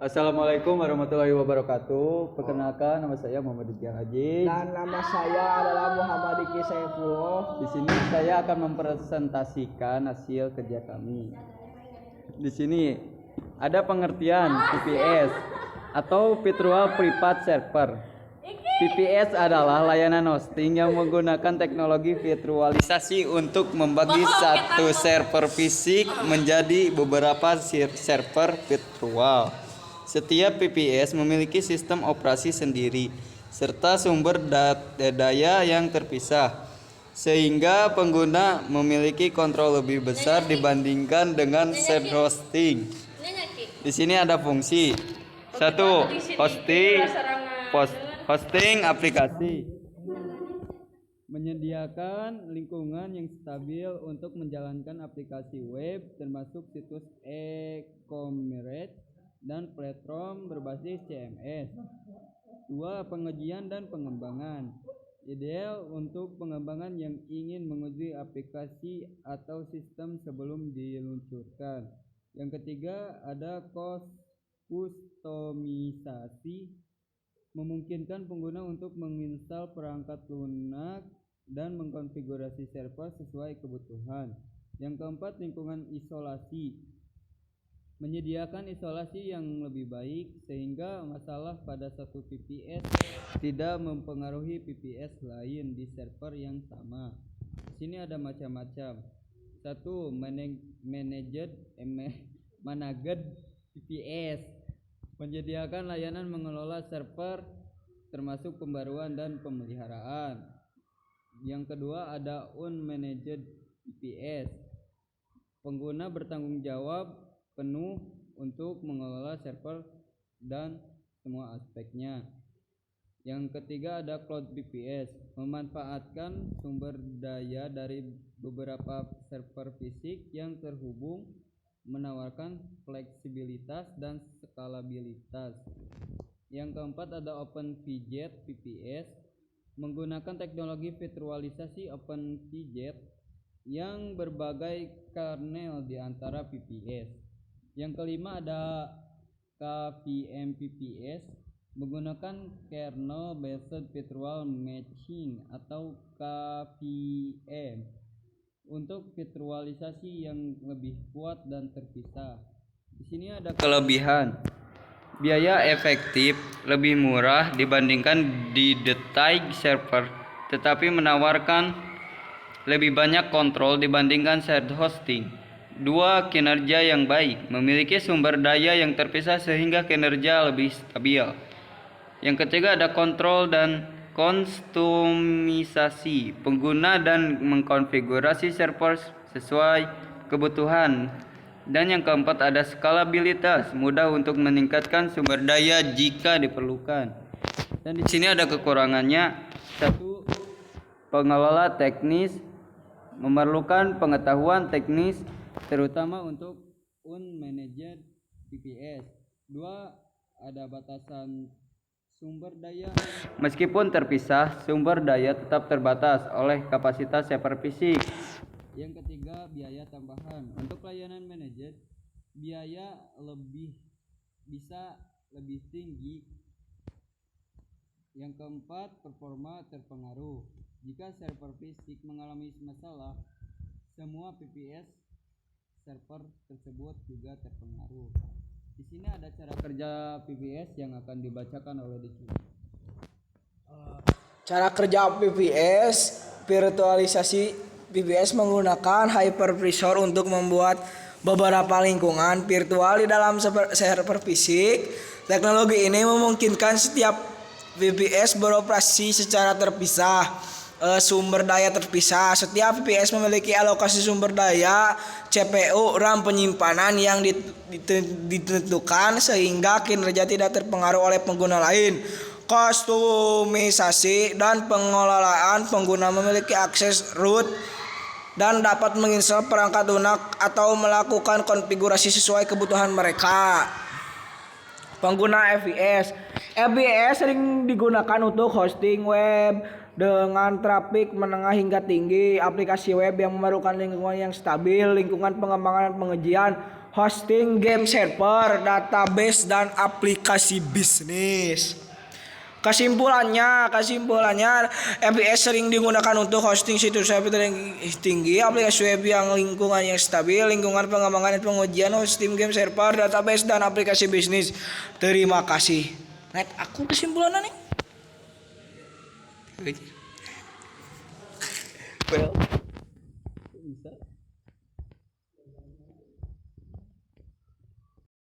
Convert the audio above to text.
Assalamualaikum warahmatullahi wabarakatuh. Perkenalkan, nama saya Muhammad Diki Haji. Dan nama saya adalah Muhammad Diki Saifullah. Di sini saya akan mempresentasikan hasil kerja kami. Di sini ada pengertian VPS atau Virtual Private Server. VPS adalah layanan hosting yang menggunakan teknologi virtualisasi untuk membagi satu server fisik menjadi beberapa server virtual. Setiap VPS memiliki sistem operasi sendiri serta sumber daya yang terpisah, sehingga pengguna memiliki kontrol lebih besar dibandingkan dengan shared hosting. Di sini ada fungsi 1. Hosting aplikasi, menyediakan lingkungan yang stabil untuk menjalankan aplikasi web termasuk situs e-commerce dan platform berbasis CMS. 2. Pengujian dan pengembangan, ideal untuk pengembangan yang ingin menguji aplikasi atau sistem sebelum diluncurkan. Yang ketiga ada kustomisasi, memungkinkan pengguna untuk menginstal perangkat lunak dan mengkonfigurasi server sesuai kebutuhan. Yang keempat, lingkungan isolasi, menyediakan isolasi yang lebih baik sehingga masalah pada satu VPS tidak mempengaruhi VPS lain di server yang sama. Di sini ada macam-macam. 1. Managed VPS, menyediakan layanan mengelola server termasuk pembaruan dan pemeliharaan. Yang kedua ada unmanaged VPS, pengguna bertanggung jawab penuh untuk mengelola server dan semua aspeknya. Yang ketiga ada cloud VPS, memanfaatkan sumber daya dari beberapa server fisik yang terhubung, menawarkan fleksibilitas dan skalabilitas. Yang keempat ada OpenVJet VPS, menggunakan teknologi virtualisasi OpenVJet yang berbagai kernel di antara VPS. Yang kelima ada KVM VPS, menggunakan kernel based virtual machine atau KVM untuk virtualisasi yang lebih kuat dan terpisah. Di sini ada kelebihan. Biaya efektif, lebih murah dibandingkan di detail server, tetapi menawarkan lebih banyak kontrol dibandingkan shared hosting. 2. Kinerja yang baik, memiliki sumber daya yang terpisah sehingga kinerja lebih stabil. Yang ketiga ada kontrol dan kustomisasi, pengguna dan mengkonfigurasi server sesuai kebutuhan. Dan yang keempat ada skalabilitas, mudah untuk meningkatkan sumber daya jika diperlukan. Dan di sini ada kekurangannya. 1. Pengelola teknis, memerlukan pengetahuan teknis terutama untuk unmanaged VPS. 2. Ada batasan sumber daya, meskipun terpisah, sumber daya tetap terbatas oleh kapasitas server fisik. Yang ketiga, biaya tambahan. Untuk layanan manajer, biaya bisa lebih tinggi. Yang keempat, performa terpengaruh. Jika server fisik mengalami masalah, semua VPS server tersebut juga terpengaruh. Di sini ada cara kerja VPS yang akan dibacakan oleh Diki. Cara kerja VPS, virtualisasi VPS menggunakan hypervisor untuk membuat beberapa lingkungan virtual di dalam server fisik. Teknologi ini memungkinkan setiap VPS beroperasi secara terpisah. Sumber daya terpisah. Setiap VPS memiliki alokasi sumber daya CPU, RAM, penyimpanan yang ditentukan sehingga kinerja tidak terpengaruh oleh pengguna lain. Kustomisasi dan pengelolaan, pengguna memiliki akses root dan dapat menginstal perangkat lunak atau melakukan konfigurasi sesuai kebutuhan mereka. Pengguna FVS sering digunakan untuk hosting web dengan trafik menengah hingga tinggi, aplikasi web yang memerlukan lingkungan yang stabil, lingkungan pengembangan dan pengujian, hosting game server, database, dan aplikasi bisnis. Kesimpulannya, FPS sering digunakan untuk hosting situs web yang tinggi, aplikasi web yang lingkungan yang stabil, lingkungan pengembangan dan pengujian, hosting game server, database, dan aplikasi bisnis. Terima kasih. Net, aku kesimpulannya nih. Well, bisa.